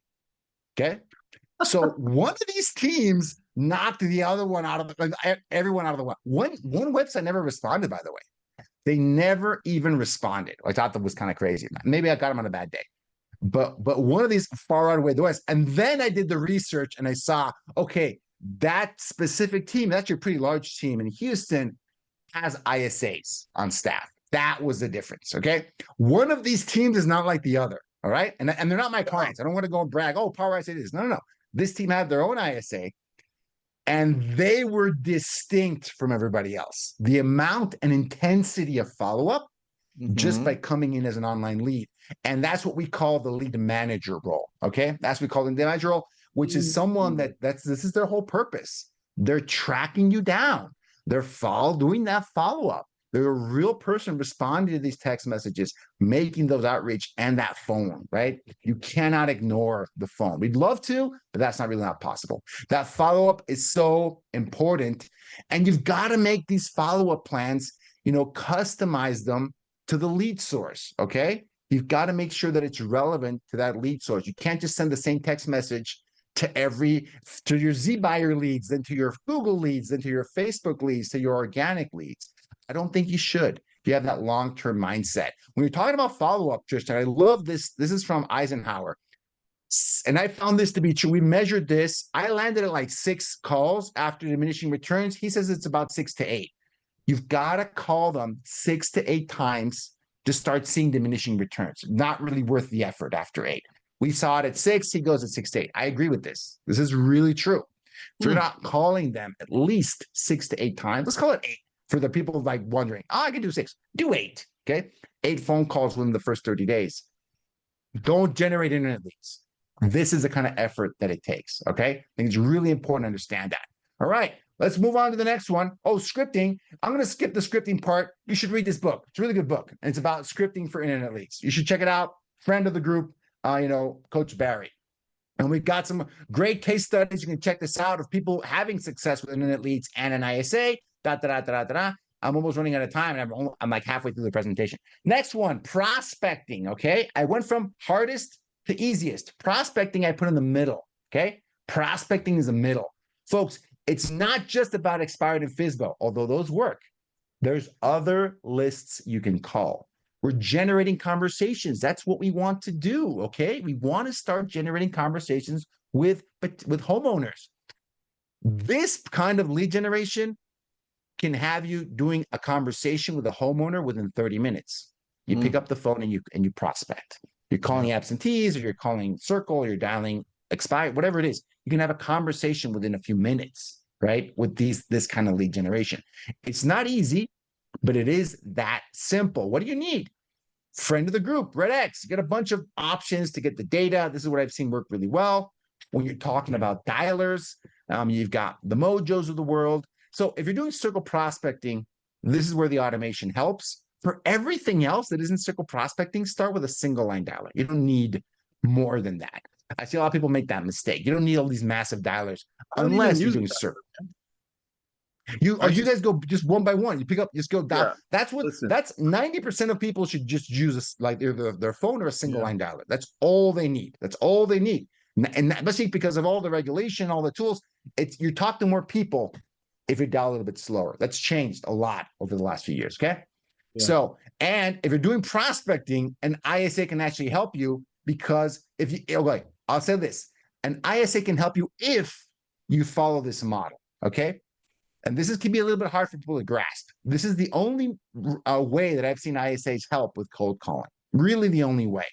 Speaker 2: Okay. So one of these teams knocked the other one out of everyone out of the way. One website never responded, by the way. They never even responded. I thought that was kind of crazy. Maybe I got them on a bad day. But one of these far out away the west. And then I did the research and I saw, okay, that specific team, that's your pretty large team in Houston, has ISAs on staff. That was the difference. Okay. One of these teams is not like the other. All right. And they're not my clients. I don't want to go and brag. Oh, Power ISA is. No. This team had their own ISA and they were distinct from everybody else. The amount and intensity of follow-up just by coming in as an online lead. And that's what we call the lead manager role. Okay. That's what we call the lead manager role, which is someone this is their whole purpose. They're tracking you down. They're doing that follow-up. They're a real person responding to these text messages, making those outreach and that phone, right? You cannot ignore the phone. We'd love to, but that's not possible. That follow-up is so important. And you've got to make these follow-up plans, customize them to the lead source, okay? You've got to make sure that it's relevant to that lead source. You can't just send the same text message to your Z-Buyer leads, then to your Google leads, then to your Facebook leads, to your organic leads. I don't think you should. If you have that long-term mindset. When you're talking about follow-up, Tristan, I love this. This is from Eisenhower. And I found this to be true. We measured this. I landed at like 6 calls after diminishing returns. He says it's about 6 to 8. You've got to call them 6 to 8 times to start seeing diminishing returns. Not really worth the effort after 8. We saw it at 6. He goes at 6 to 8. I agree with this. This is really true. If you're not calling them at least 6 to 8 times, let's call it 8. For the people like wondering, I can do 6, do 8, okay? 8 phone calls within the first 30 days. Don't generate internet leads. This is the kind of effort that it takes, okay? I think it's really important to understand that. All right, let's move on to the next one. Oh, scripting. I'm going to skip the scripting part. You should read this book. It's a really good book. And it's about scripting for internet leads. You should check it out. Friend of the group, Coach Barry. And we've got some great case studies. You can check this out of people having success with internet leads and an ISA. I'm almost running out of time, and I'm like halfway through the presentation. Next one, prospecting, okay? I went from hardest to easiest. Prospecting, I put in the middle, okay? Prospecting is the middle. Folks, it's not just about expired and FSBO, although those work. There's other lists you can call. We're generating conversations. That's what we want to do, okay? We want to start generating conversations with homeowners. This kind of lead generation can have you doing a conversation with a homeowner within 30 minutes. You pick up the phone and you prospect. You're calling absentees, or you're calling circle, or you're dialing expired, whatever it is. You can have a conversation within a few minutes, right? With this kind of lead generation. It's not easy, but it is that simple. What do you need? Friend of the group, Red X. You get a bunch of options to get the data. This is what I've seen work really well. When you're talking about dialers, you've got the Mojos of the world. So if you're doing circle prospecting, this is where the automation helps. For everything else that isn't circle prospecting, start with a single line dialer. You don't need more than that. I see a lot of people make that mistake. You don't need all these massive dialers unless you're doing circle. You guys go just one by one. You pick up, just go down. Yeah, that's 90% of people should just use their phone or a single line dialer. That's all they need. That's all they need. And especially because of all the regulation, all the tools, you talk to more people if you dial a little bit slower. That's changed a lot over the last few years, okay? Yeah. So, and if you're doing prospecting, an ISA can actually help you, because I'll say this, an ISA can help you if you follow this model, okay? And this can be a little bit hard for people to grasp. This is the only way that I've seen ISAs help with cold calling. Really the only way.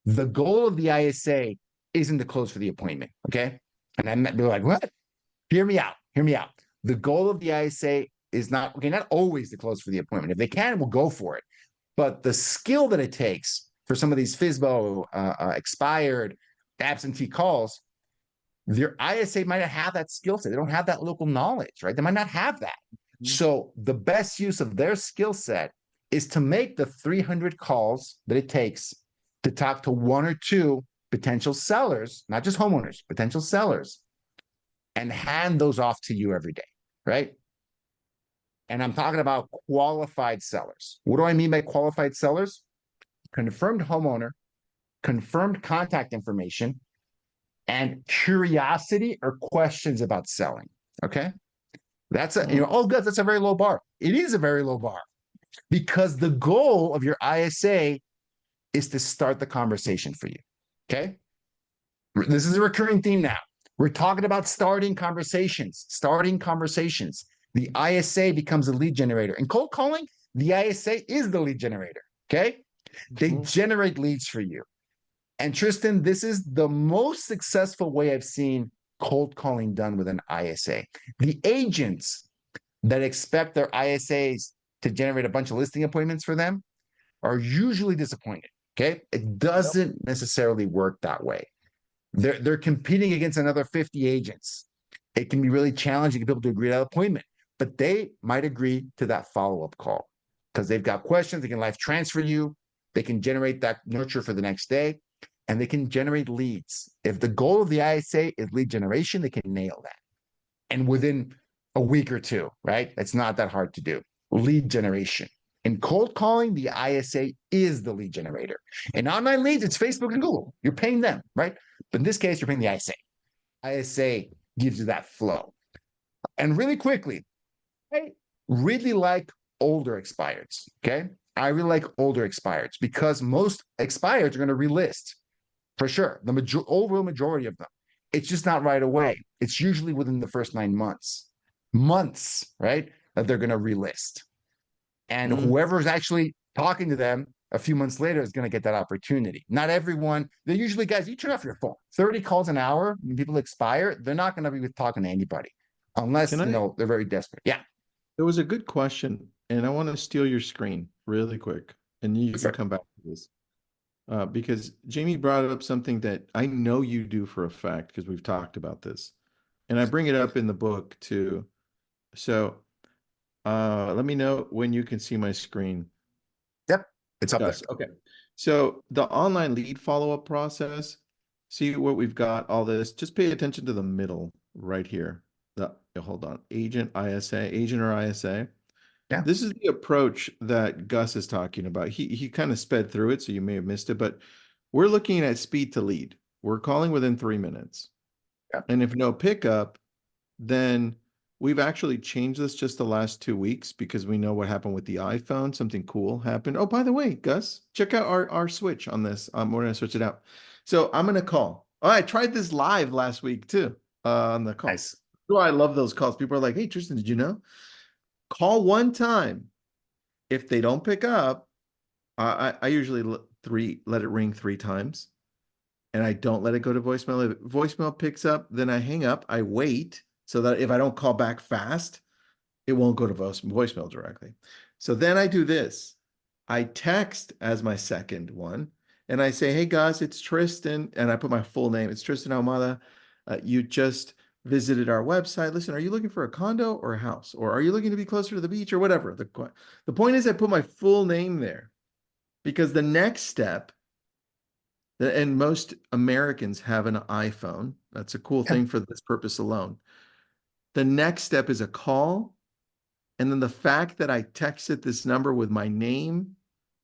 Speaker 2: The goal of the ISA isn't to close for the appointment, okay? And they're like, what? Hear me out. The goal of the ISA is not always to close for the appointment. If they can, we'll go for it. But the skill that it takes for some of these FSBO, expired, absentee calls, their ISA might not have that skill set. They don't have that local knowledge, right? They might not have that. Mm-hmm. So the best use of their skill set is to make the 300 calls that it takes to talk to 1 or 2 potential sellers, not just homeowners, potential sellers, and hand those off to you every day, right? And I'm talking about qualified sellers. What do I mean by qualified sellers? Confirmed homeowner, confirmed contact information, and curiosity or questions about selling, okay? That's that's a very low bar. It is a very low bar, because the goal of your ISA is to start the conversation for you, okay? This is a recurring theme now. We're talking about starting conversations. The ISA becomes a lead generator. And cold calling, the ISA is the lead generator. Okay. They
Speaker 1: Mhm.
Speaker 2: generate leads for you. And Tristan, this is the most successful way I've seen cold calling done with an ISA. The agents that expect their ISAs to generate a bunch of listing appointments for them are usually disappointed. Okay. It
Speaker 1: Yep.
Speaker 2: doesn't necessarily work that way. They're competing against another 50 agents. It can be really challenging to get people to agree to that appointment, but they might agree to that follow-up call because they've got questions. They can live transfer you. They can generate that nurture for the next day, and they can generate leads. If the goal of the ISA is lead generation, they can nail that. And within a week or two, right? It's not that hard to do. Lead generation. In cold calling, the ISA is the lead generator. In online leads, it's Facebook and Google. You're paying them, right? But in this case, you're paying the ISA. ISA gives you that flow. And really quickly, I really like older expireds. Okay. I really like older expireds because most expireds are going to relist for sure. The overall majority of them. It's just not right away. It's usually within the first 9 months, right? That they're going to relist. And
Speaker 1: Mm.
Speaker 2: whoever's actually talking to them a few months later is going to get that opportunity. Not everyone, they're usually guys, you turn off your phone, 30 calls an hour, when people expire, they're not going to be talking to anybody unless,
Speaker 1: Can I?
Speaker 2: they're very desperate. Yeah.
Speaker 1: There was a good question, and I want to steal your screen really quick, and you can
Speaker 2: Sure.
Speaker 1: come back to this. Because Jamie brought up something that I know you do for a fact because we've talked about this, and I bring it up in the book too. So let me know when you can see my screen.
Speaker 2: Yep. It's up there.
Speaker 1: Yes. Okay. So the online lead follow-up process, see what we've got, all this. Just pay attention to the middle right here. Hold on, agent or ISA.
Speaker 2: Yeah.
Speaker 1: This is the approach that Gus is talking about. He kind of sped through it, so you may have missed it, but we're looking at speed to lead. We're calling within 3 minutes.
Speaker 2: Yeah.
Speaker 1: And if no pickup, then we've actually changed this just the last 2 weeks because we know what happened with the iPhone. Something cool happened. Oh, by the way, Gus, check out our switch on this. We're going to switch it out. So I'm going to call. Oh, I tried this live last week too on the call.
Speaker 2: Nice.
Speaker 1: Oh, I love those calls. People are like, hey, Tristan, did you know? Call one time. If they don't pick up, I usually let it ring 3 times, and I don't let it go to voicemail. If voicemail picks up, then I hang up. I wait so that if I don't call back fast, it won't go to voicemail directly. So then I do this. I text as my second one, and I say, "Hey guys, it's Tristan," and I put my full name. It's Tristan Almada. You just visited our website. Listen, are you looking for a condo or a house, or are you looking to be closer to the beach or whatever? The point is, I put my full name there because the next step, and most Americans have an iPhone. That's a cool
Speaker 2: Yeah.
Speaker 1: thing for this purpose alone. The next step is a call. And then the fact that I texted this number with my name,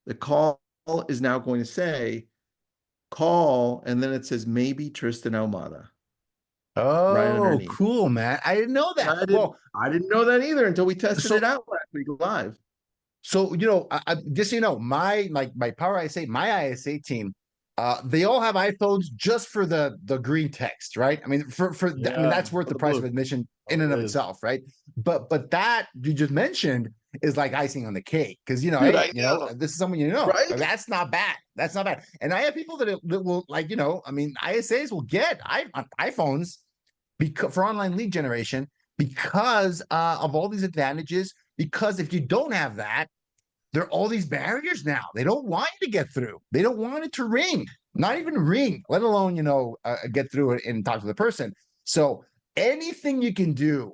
Speaker 1: the call is now going to say, call, and then it says maybe Tristan Almada right
Speaker 2: Oh,
Speaker 1: underneath.
Speaker 2: cool, man. I didn't know
Speaker 1: And
Speaker 2: that. Well,
Speaker 1: I didn't know that either until we tested
Speaker 2: so
Speaker 1: it out last week live.
Speaker 2: So just so you know, my Power ISA, my ISA team, they all have iPhones just for the green text, right? I mean, I mean
Speaker 1: Yeah,
Speaker 2: that's worth
Speaker 1: for
Speaker 2: the
Speaker 1: the
Speaker 2: price of
Speaker 1: blue.
Speaker 2: admission in
Speaker 1: Oh,
Speaker 2: and
Speaker 1: it
Speaker 2: of
Speaker 1: is.
Speaker 2: itself, right? But that you just mentioned is like icing on the cake because
Speaker 1: Dude,
Speaker 2: hey,
Speaker 1: I know,
Speaker 2: this is someone you know.
Speaker 1: right?
Speaker 2: That's not bad. That's not bad. And I have people that will like I mean, ISAs will get iPhones because for online lead generation because of all these advantages. Because if you don't have that there are all these barriers now. They don't want you to get through. They don't want it to ring, not even ring, let alone, get through it and talk to the person. So anything you can do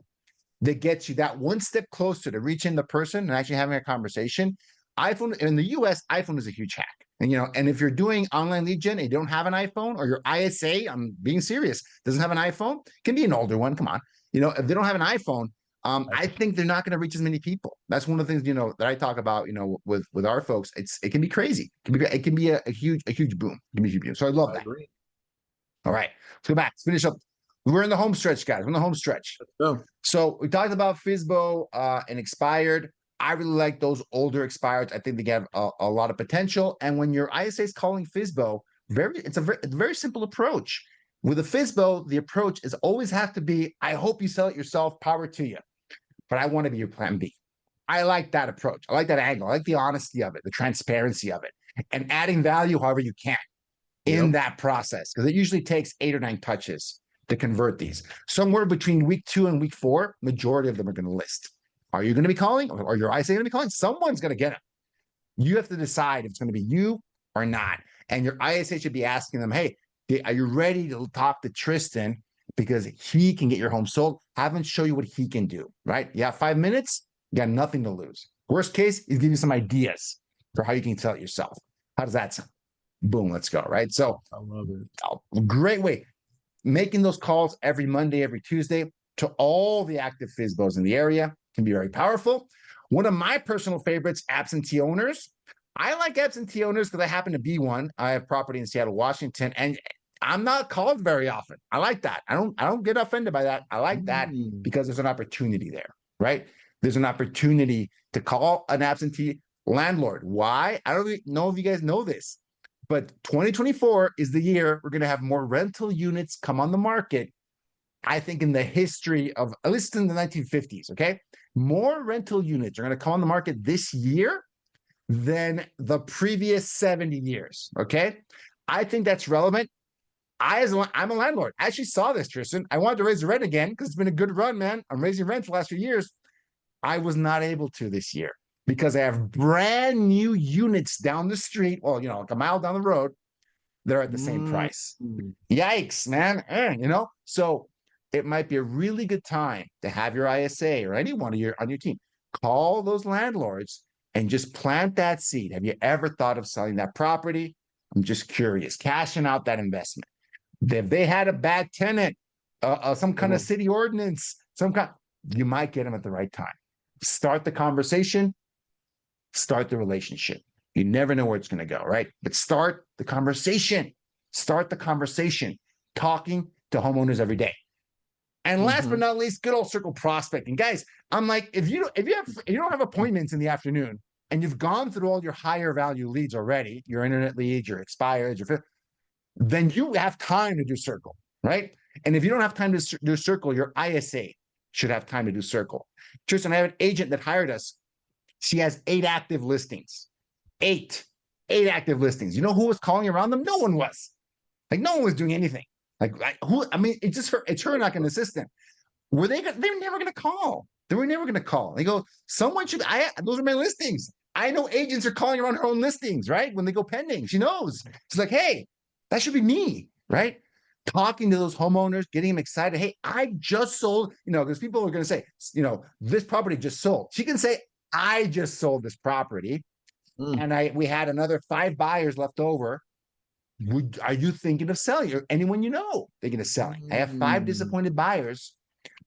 Speaker 2: that gets you that one step closer to reaching the person and actually having a conversation. iPhone in the US, iPhone is a huge hack. And if you're doing online lead gen and you don't have an iPhone or your ISA, I'm being serious, doesn't have an iPhone, can be an older one. Come on. If they don't have an iPhone, I think they're not going to reach as many people. That's one of the things, that I talk about, with our folks. It can be crazy. It can be a huge boom. It can be a huge boom. So I love
Speaker 1: I
Speaker 2: that.
Speaker 1: agree.
Speaker 2: All right. Let's go back. Let's finish up. We're in the home stretch, guys. We're in the home stretch.
Speaker 1: So,
Speaker 2: So we talked about FISBO and expired. I really like those older expireds. I think they have a lot of potential. And when your ISA is calling FISBO, it's a very simple approach. With a FISBO, the approach is always have to be, I hope you sell it yourself, power to you. But I want to be your plan B. I like that approach. I like that angle. I like the honesty of it, the transparency of it, and adding value however you can in
Speaker 1: Yep.
Speaker 2: that process, because it usually takes 8 or 9 touches to convert these. Somewhere between week 2 and week 4, majority of them are going to list. Are you going to be calling, or your ISA going to be calling? Someone's going to get them. You have to decide if it's going to be you or not. And your ISA should be asking them, hey, are you ready to talk to Tristan? Because he can get your home sold. Have him show you what he can do, right? You have 5 minutes, you got nothing to lose. Worst case, he's giving you some ideas for how you can sell it yourself. How does that sound? Boom, let's go, right? So
Speaker 1: I love it.
Speaker 2: great way. Making those calls every Monday, every Tuesday to all the active FSBOs in the area can be very powerful. One of my personal favorites, absentee owners. I like absentee owners because I happen to be one. I have property in Seattle, Washington, and I'm not called very often. I like that. I don't get offended by that. I like that because there's an opportunity there, right? There's an opportunity to call an absentee landlord. Why? I don't know if you guys know this, but 2024 is the year we're going to have more rental units come on the market. I think in the history of, at least in the 1950s, okay? More rental units are going to come on the market this year than the previous 70 years, okay? I think that's relevant. I'm a landlord. I actually saw this, Tristan. I wanted to raise the rent again because it's been a good run, man. I'm raising rent for the last few years. I was not able to this year because I have brand new units down the street, well, like a mile down the road, they're at the same price. Yikes, man. So it might be a really good time to have your ISA or anyone on your team call those landlords and just plant that seed. Have you ever thought of selling that property? I'm just curious, cashing out that investment. If they had a bad tenant, some kind of city ordinance, you might get them at the right time. Start the conversation, start the relationship. You never know where it's going to go, right? But start the conversation. Start the conversation, talking to homeowners every day. And last but not least, good old circle prospecting. Guys, I'm like, if you don't have appointments in the afternoon and you've gone through all your higher value leads already, your internet leads, your expireds, then you have time to do circle, right? And if you don't have time to do circle, your ISA should have time to do circle. Tristan, I have an agent that hired us. She has 8 active listings. 8 active listings. You know who was calling around them? No one was. Like, no one was doing anything. Who? I mean, it's just her. It's her, like an assistant. They're never going to call. They were never going to call. They go, someone should. Those are my listings. I know agents are calling around her own listings, right? When they go pending, she knows. She's like, hey, that should be me, right? Talking to those homeowners, getting them excited. Hey, I just sold. Because people are going to say, this property just sold. She can say, I just sold this property, and we had another 5 buyers left over. Are you thinking of selling? Or anyone thinking of selling? I have 5 disappointed buyers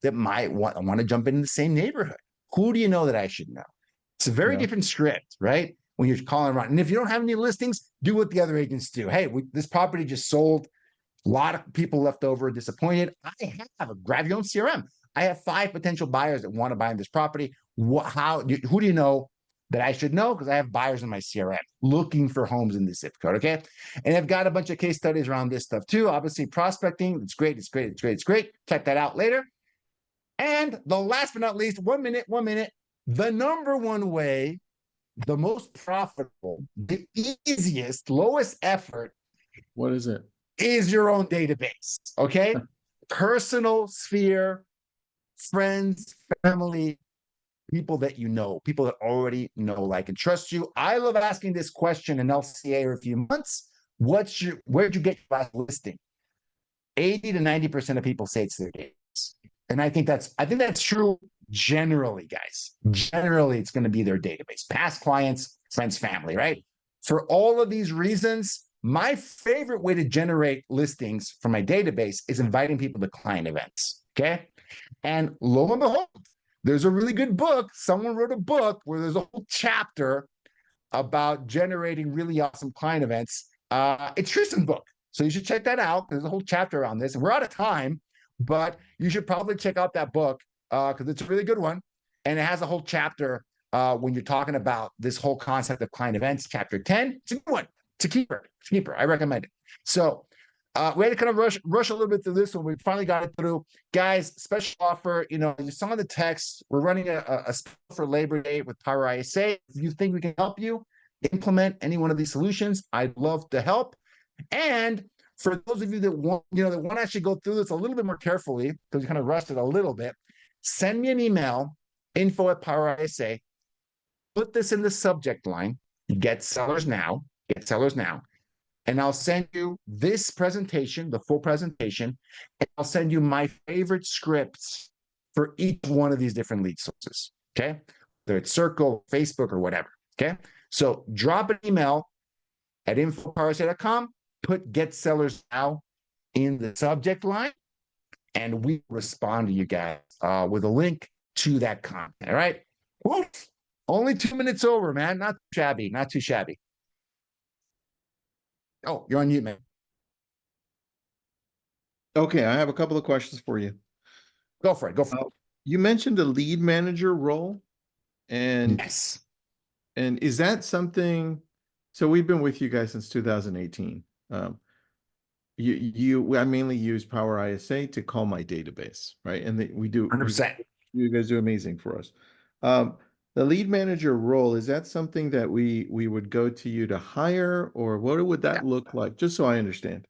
Speaker 2: that might want to jump into the same neighborhood. Who do you know that I should know? It's a very different script, right? When you're calling around. And if you don't have any listings, do what the other agents do. Hey, this property just sold. A lot of people left over, disappointed. Grab your own CRM. I have 5 potential buyers that want to buy in this property. Who do you know that I should know? Because I have buyers in my CRM looking for homes in this zip code, okay? And I've got a bunch of case studies around this stuff too. Obviously, prospecting, it's great. Check that out later. And the last but not least, 1 minute, the number one way, the most profitable, the easiest, lowest effort.
Speaker 1: What is it?
Speaker 2: Is your own database, okay? Personal sphere, friends, family, people that you know, people that already know, like, and trust you. I love asking this question in LCA every few months. Where'd you get your last listing? 80 to 90% of people say it's their database. And I think that's true generally, guys. Generally, it's going to be their database. Past clients, friends, family, right? For all of these reasons, my favorite way to generate listings from my database is inviting people to client events, okay? And lo and behold, there's a really good book. Someone wrote a book where there's a whole chapter about generating really awesome client events. It's Tristan's book. So you should check that out. There's a whole chapter on this. And we're out of time, but you should probably check out that book because it's a really good one. And it has a whole chapter when you're talking about this whole concept of client events. Chapter 10, it's a good one. It's a keeper. I recommend it. So We had to kind of rush a little bit through this one. We finally got it through. Guys, special offer. You saw the text. We're running a special for Labor Day with Power ISA. If you think we can help you implement any one of these solutions, I'd love to help. And for those of you that want to actually go through this a little bit more carefully, because we kind of rushed it a little bit, send me an email, info@Power ISA. Put this in the subject line, get sellers now, and I'll send you this presentation, the full presentation, and I'll send you my favorite scripts for each one of these different lead sources, okay? Whether it's Circle, Facebook, or whatever, okay? So drop an email at info@powersa.com, put get sellers now in the subject line, and we respond to you guys with a link to that content, all right? Woo! Only 2 minutes over, man. Not too shabby. Oh, you're on mute, man.
Speaker 1: Okay, I have a couple of questions for you.
Speaker 2: Go for it.
Speaker 1: You mentioned a lead manager role, and
Speaker 2: Yes.
Speaker 1: and is that something? So we've been with you guys since 2018. I mainly use Power ISA to call my database, right? And we do
Speaker 2: 100%.
Speaker 1: You guys do amazing for us. The lead manager role, is that something that we would go to you to hire, or what would that look like? Just so I understand.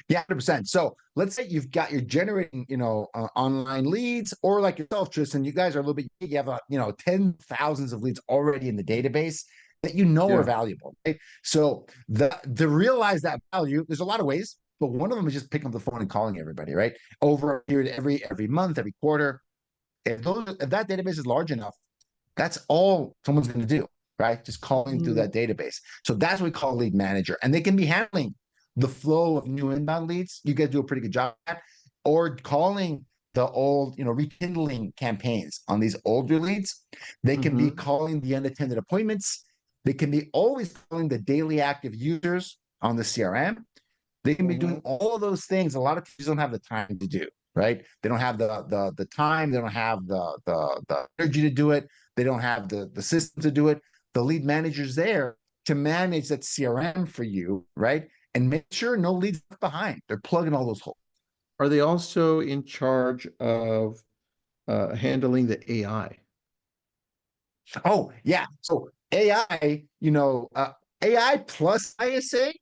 Speaker 2: Yeah, 100%. So let's say you're generating, online leads, or like yourself, Tristan, you guys are a little bit, you have 10,000s of leads already in the database that are valuable. Right? So to realize that value, there's a lot of ways, but one of them is just picking up the phone and calling everybody, right? Over a period, every month, every quarter. If that database is large enough, that's all someone's going to do, right? Just calling through that database. So that's what we call lead manager. And they can be handling the flow of new inbound leads. You guys do a pretty good job at that. Or calling the old, rekindling campaigns on these older leads. They can be calling the unattended appointments. They can be always calling the daily active users on the CRM. They can be doing all of those things. A lot of people don't have the time to do, right? They don't have the time. They don't have the energy to do it. They don't have the system to do it. The lead manager's there to manage that CRM for you, right? And make sure no leads left behind. They're plugging all those holes.
Speaker 1: Are they also in charge of handling the AI?
Speaker 2: Oh, yeah. So AI, AI plus ISA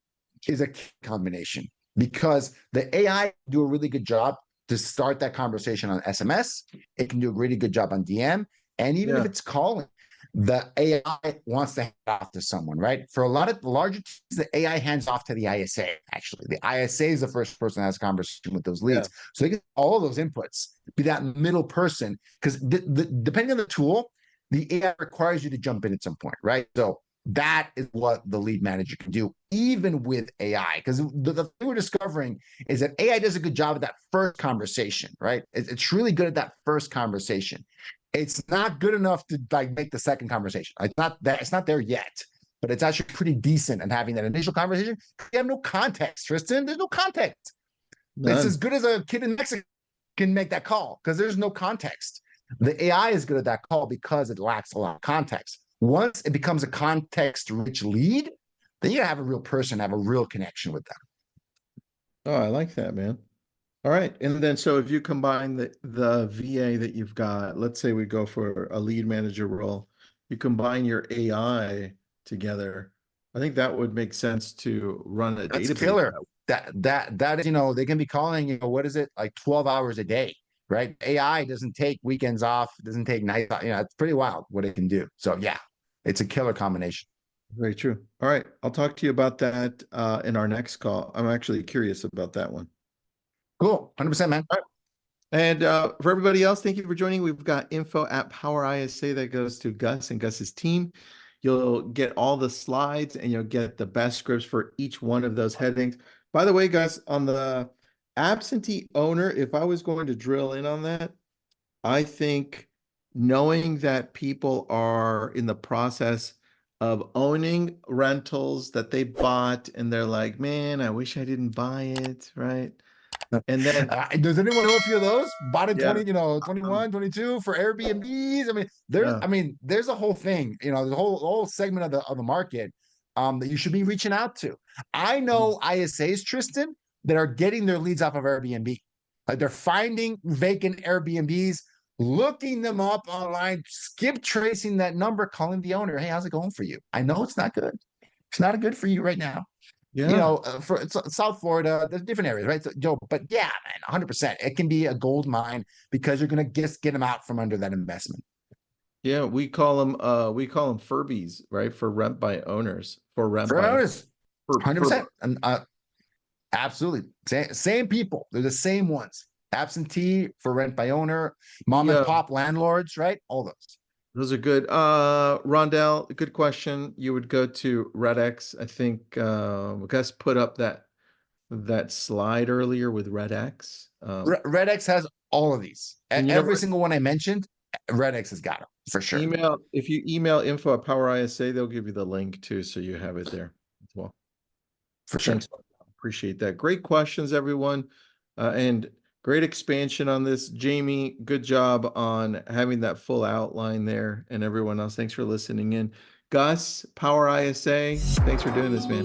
Speaker 2: is a key combination, because the AI do a really good job to start that conversation on SMS. It can do a really good job on DM. And even if it's calling, the AI wants to hand off to someone, right? For a lot of the larger teams, the AI hands off to the ISA, actually. The ISA is the first person that has a conversation with those leads. So they get all of those inputs, be that middle person, because depending on the tool, the AI requires you to jump in at some point, right? So that is what the lead manager can do, even with AI. Because the thing we're discovering is that AI does a good job at that first conversation, right? It's really good at that first conversation. It's not good enough to make the second conversation. It's not there yet, but it's actually pretty decent at having that initial conversation. You have no context, Tristan. There's no context.
Speaker 1: None.
Speaker 2: It's as good as a kid in Mexico can make that call, because there's no context. The AI is good at that call because it lacks a lot of context. Once it becomes a context-rich lead, then you have a real person, have a real connection with them.
Speaker 1: Oh, I like that, man. All right. And then, so if you combine the VA that you've got, let's say we go for a lead manager role, you combine your AI together, I think that would make sense to run a
Speaker 2: That's
Speaker 1: database.
Speaker 2: killer. That is, they can be calling, what is it, like 12 hours a day, right? AI doesn't take weekends off, doesn't take nights off. It's pretty wild what it can do. So yeah, it's a killer combination.
Speaker 1: Very true. All right. I'll talk to you about that in our next call. I'm actually curious about that one.
Speaker 2: Cool. 100%, man.
Speaker 1: All right. And for everybody else, thank you for joining. We've got info@Power ISA that goes to Gus and Gus's team. You'll get all the slides, and you'll get the best scripts for each one of those headings. By the way, Gus, on the absentee owner, if I was going to drill in on that, I think knowing that people are in the process of owning rentals that they bought, and they're like, man, I wish I didn't buy it, right? And then
Speaker 2: does anyone know a few of those bought in 20, 21,
Speaker 1: Uh-huh.
Speaker 2: 22 for Airbnbs? There's a whole thing, the whole segment of the market that you should be reaching out to. I know ISAs, Tristan, that are getting their leads off of Airbnb. Like they're finding vacant Airbnbs, looking them up online, skip tracing that number, calling the owner. Hey, how's it going for you? I know it's not good. It's not good for you right now.
Speaker 1: Yeah.
Speaker 2: For South Florida, there's different areas, right? So, Joe, but yeah, man, 100%. It can be a gold mine because you're going to just get them out from under that investment.
Speaker 1: Yeah, we call them Furbies, right? For rent by owners, for rent
Speaker 2: For
Speaker 1: by
Speaker 2: owners,
Speaker 1: for
Speaker 2: 100%. And absolutely. Same people. They're the same ones. Absentee for rent by owner, mom and pop landlords, right? All
Speaker 1: those are good. Rondell, good question. You would go to RedX. I think Gus put up that slide earlier with RedX.
Speaker 2: RedX has all of these. Every single one I mentioned, RedX has got them for sure.
Speaker 1: If you email info@PowerISA, they'll give you the link too, so you have it there as well.
Speaker 2: For sure.
Speaker 1: Thanks. Appreciate that. Great questions, everyone. And great expansion on this. Jamie, good job on having that full outline there, and everyone else. Thanks for listening in. Gus, Power ISA, thanks for doing this, man.